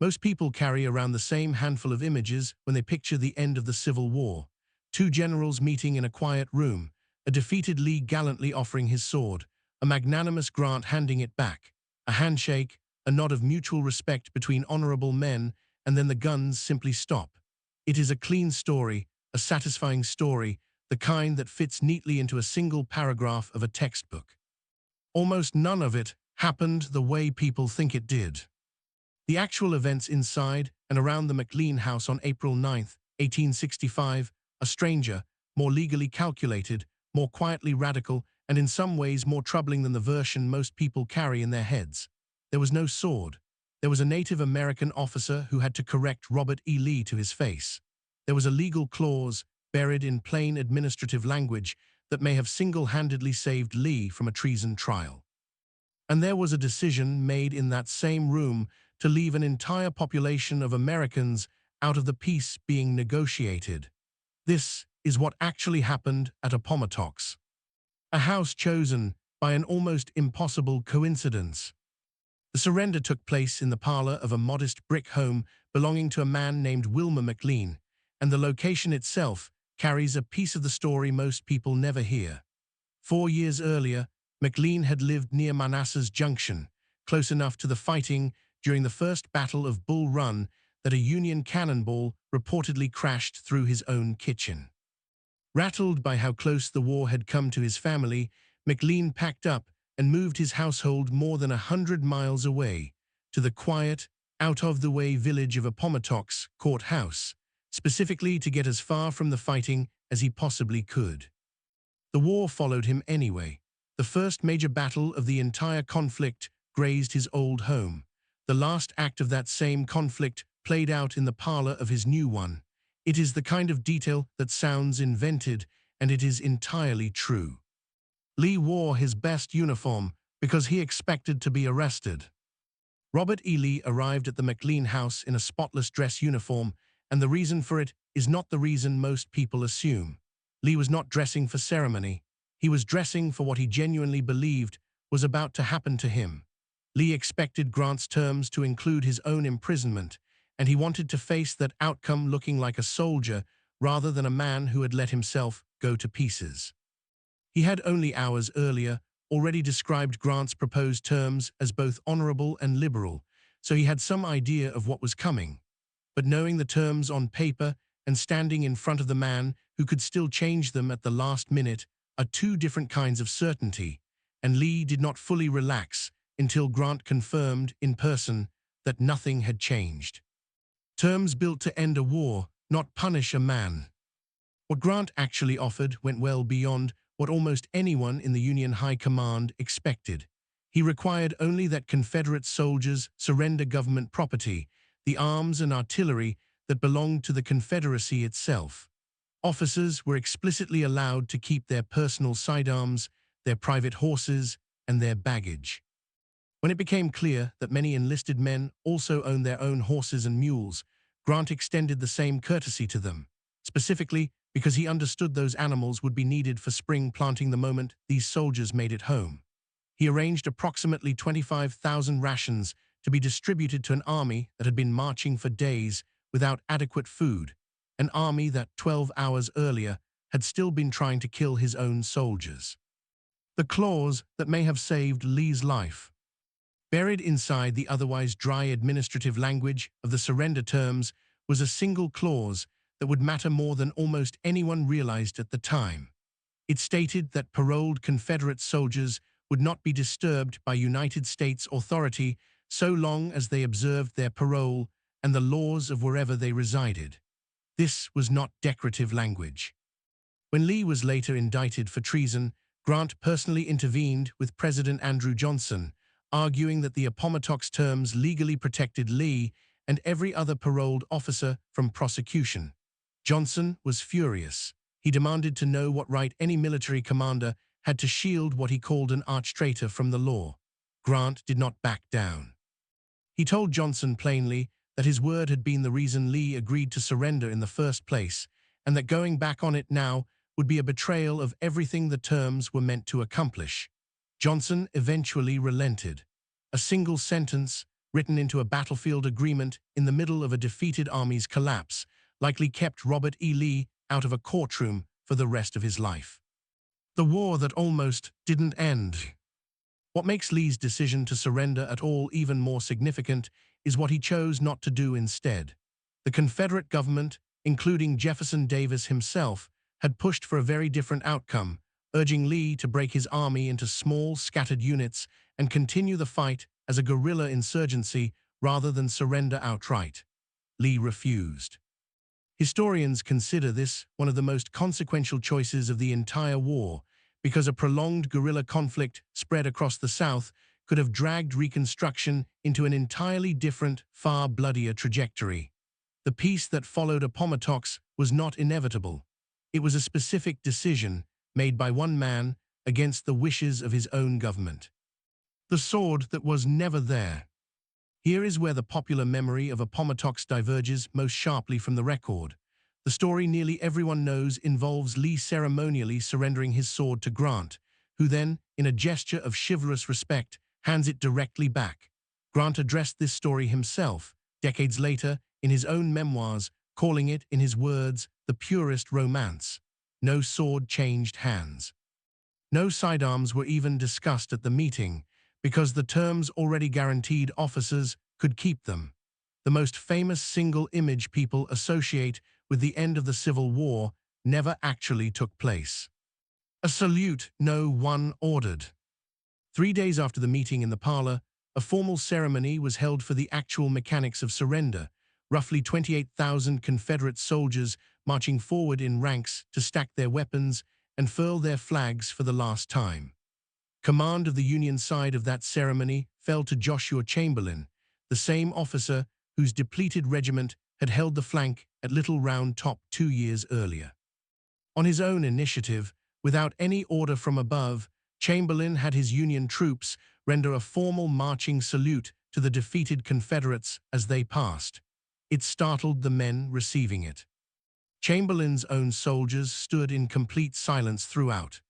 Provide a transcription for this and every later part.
Most people carry around the same handful of images when they picture the end of the Civil War. Two generals meeting in a quiet room, a defeated Lee gallantly offering his sword, a magnanimous Grant handing it back, a handshake, a nod of mutual respect between honorable men, and then the guns simply stop. It is a clean story, a satisfying story, the kind that fits neatly into a single paragraph of a textbook. Almost none of it happened the way people think it did. The actual events inside and around the McLean house on April 9, 1865, are stranger, more legally calculated, more quietly radical, and in some ways more troubling than the version most people carry in their heads. There was no sword. There was a Native American officer who had to correct Robert E. Lee to his face. There was a legal clause, buried in plain administrative language, that may have single-handedly saved Lee from a treason trial. And there was a decision made in that same room to leave an entire population of Americans out of the peace being negotiated. This is what actually happened at Appomattox. A house chosen by an almost impossible coincidence. The surrender took place in the parlor of a modest brick home belonging to a man named Wilmer McLean, and the location itself carries a piece of the story most people never hear. 4 years earlier, McLean had lived near Manassas Junction, close enough to the fighting during the First Battle of Bull Run that a Union cannonball reportedly crashed through his own kitchen. Rattled by how close the war had come to his family, McLean packed up and moved his household more than 100 miles away, to the quiet, out-of-the-way village of Appomattox Courthouse, specifically to get as far from the fighting as he possibly could. The war followed him anyway. The first major battle of the entire conflict grazed his old home. The last act of that same conflict played out in the parlor of his new one. It is the kind of detail that sounds invented, and it is entirely true. Lee wore his best uniform because he expected to be arrested. Robert E. Lee arrived at the McLean house in a spotless dress uniform, and the reason for it is not the reason most people assume. Lee was not dressing for ceremony. He was dressing for what he genuinely believed was about to happen to him. Lee expected Grant's terms to include his own imprisonment, and he wanted to face that outcome looking like a soldier rather than a man who had let himself go to pieces. He had only hours earlier already described Grant's proposed terms as both honorable and liberal, so he had some idea of what was coming. But knowing the terms on paper and standing in front of the man who could still change them at the last minute are two different kinds of certainty, and Lee did not fully relax until Grant confirmed in person that nothing had changed. Terms built to end a war, not punish a man. What Grant actually offered went well beyond what almost anyone in the Union High Command expected. He required only that Confederate soldiers surrender government property, the arms and artillery that belonged to the Confederacy itself. Officers were explicitly allowed to keep their personal sidearms, their private horses, and their baggage. When it became clear that many enlisted men also owned their own horses and mules, Grant extended the same courtesy to them, specifically because he understood those animals would be needed for spring planting the moment these soldiers made it home. He arranged approximately 25,000 rations to be distributed to an army that had been marching for days without adequate food, an army that 12 hours earlier had still been trying to kill his own soldiers. The clause that may have saved Lee's life. Buried inside the otherwise dry administrative language of the surrender terms was a single clause that would matter more than almost anyone realized at the time. It stated that paroled Confederate soldiers would not be disturbed by United States authority so long as they observed their parole and the laws of wherever they resided. This was not decorative language. When Lee was later indicted for treason, Grant personally intervened with President Andrew Johnson, arguing that the Appomattox terms legally protected Lee and every other paroled officer from prosecution. Johnson was furious. He demanded to know what right any military commander had to shield what he called an arch-traitor from the law. Grant did not back down. He told Johnson plainly that his word had been the reason Lee agreed to surrender in the first place, and that going back on it now would be a betrayal of everything the terms were meant to accomplish. Johnson eventually relented. A single sentence, written into a battlefield agreement in the middle of a defeated army's collapse, likely kept Robert E. Lee out of a courtroom for the rest of his life. The war that almost didn't end. What makes Lee's decision to surrender at all even more significant is what he chose not to do instead. The Confederate government, including Jefferson Davis himself, had pushed for a very different outcome, urging Lee to break his army into small, scattered units and continue the fight as a guerrilla insurgency rather than surrender outright. Lee refused. Historians consider this one of the most consequential choices of the entire war, because a prolonged guerrilla conflict spread across the South could have dragged Reconstruction into an entirely different, far bloodier trajectory. The peace that followed Appomattox was not inevitable. It was a specific decision made by one man against the wishes of his own government. The sword that was never there. Here is where the popular memory of Appomattox diverges most sharply from the record. The story nearly everyone knows involves Lee ceremonially surrendering his sword to Grant, who then, in a gesture of chivalrous respect, hands it directly back. Grant addressed this story himself, decades later, in his own memoirs, calling it, in his words, the purest romance. No sword changed hands. No sidearms were even discussed at the meeting, because the terms already guaranteed officers could keep them. The most famous single image people associate with the end of the Civil War never actually took place. A salute no one ordered. 3 days after the meeting in the parlor, a formal ceremony was held for the actual mechanics of surrender, roughly 28,000 Confederate soldiers marching forward in ranks to stack their weapons and furl their flags for the last time. Command of the Union side of that ceremony fell to Joshua Chamberlain, the same officer whose depleted regiment had held the flank at Little Round Top 2 years earlier. On his own initiative, without any order from above, Chamberlain had his Union troops render a formal marching salute to the defeated Confederates as they passed. It startled the men receiving it. Chamberlain's own soldiers stood in complete silence throughout.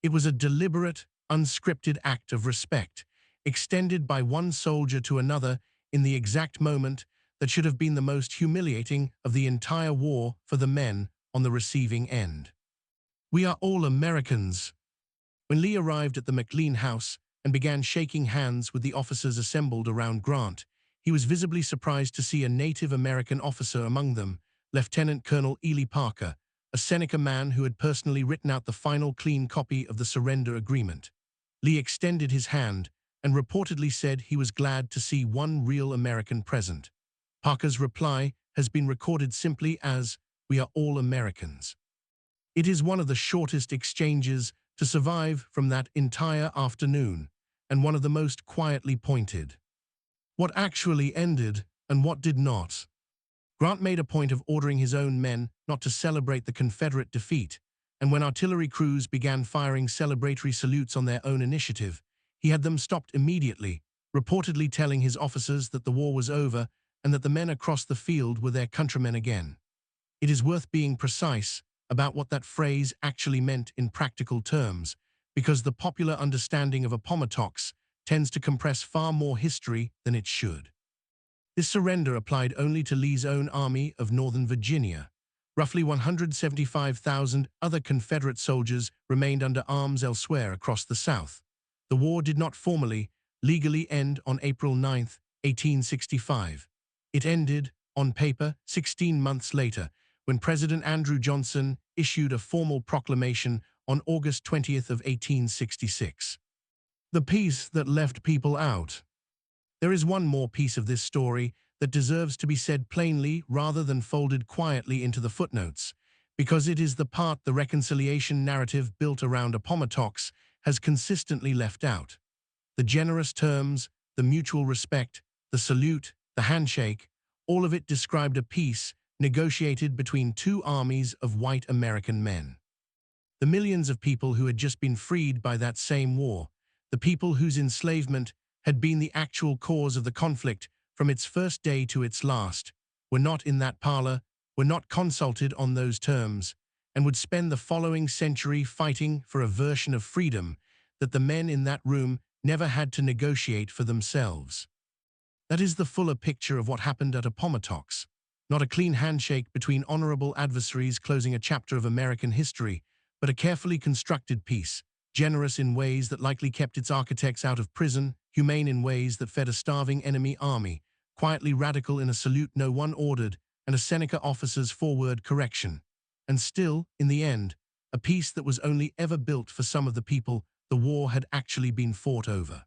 It was a deliberate, unscripted act of respect, extended by one soldier to another in the exact moment that should have been the most humiliating of the entire war for the men on the receiving end. "We are all Americans." When Lee arrived at the McLean house and began shaking hands with the officers assembled around Grant, he was visibly surprised to see a Native American officer among them, Lieutenant Colonel Ely Parker, a Seneca man who had personally written out the final clean copy of the surrender agreement. Lee extended his hand and reportedly said he was glad to see one real American present. Parker's reply has been recorded simply as, "We are all Americans." It is one of the shortest exchanges to survive from that entire afternoon, and one of the most quietly pointed. What actually ended and what did not? Grant made a point of ordering his own men not to celebrate the Confederate defeat, and when artillery crews began firing celebratory salutes on their own initiative, he had them stopped immediately, reportedly telling his officers that the war was over and that the men across the field were their countrymen again. It is worth being precise about what that phrase actually meant in practical terms, because the popular understanding of Appomattox tends to compress far more history than it should. This surrender applied only to Lee's own Army of Northern Virginia. Roughly 175,000 other Confederate soldiers remained under arms elsewhere across the South. The war did not formally, legally end on April 9, 1865. It ended, on paper, 16 months later, when President Andrew Johnson issued a formal proclamation on August 20th of 1866. The piece that left people out. There is one more piece of this story that deserves to be said plainly rather than folded quietly into the footnotes, because it is the part the reconciliation narrative built around Appomattox has consistently left out. The generous terms, the mutual respect, the salute, the handshake, all of it described a peace negotiated between two armies of white American men. The millions of people who had just been freed by that same war, the people whose enslavement had been the actual cause of the conflict from its first day to its last, were not in that parlor, were not consulted on those terms, and would spend the following century fighting for a version of freedom that the men in that room never had to negotiate for themselves. That is the fuller picture of what happened at Appomattox. Not a clean handshake between honorable adversaries closing a chapter of American history, but a carefully constructed peace, generous in ways that likely kept its architects out of prison, humane in ways that fed a starving enemy army, quietly radical in a salute no one ordered, and a Seneca officer's forward correction. And still, in the end, a peace that was only ever built for some of the people the war had actually been fought over.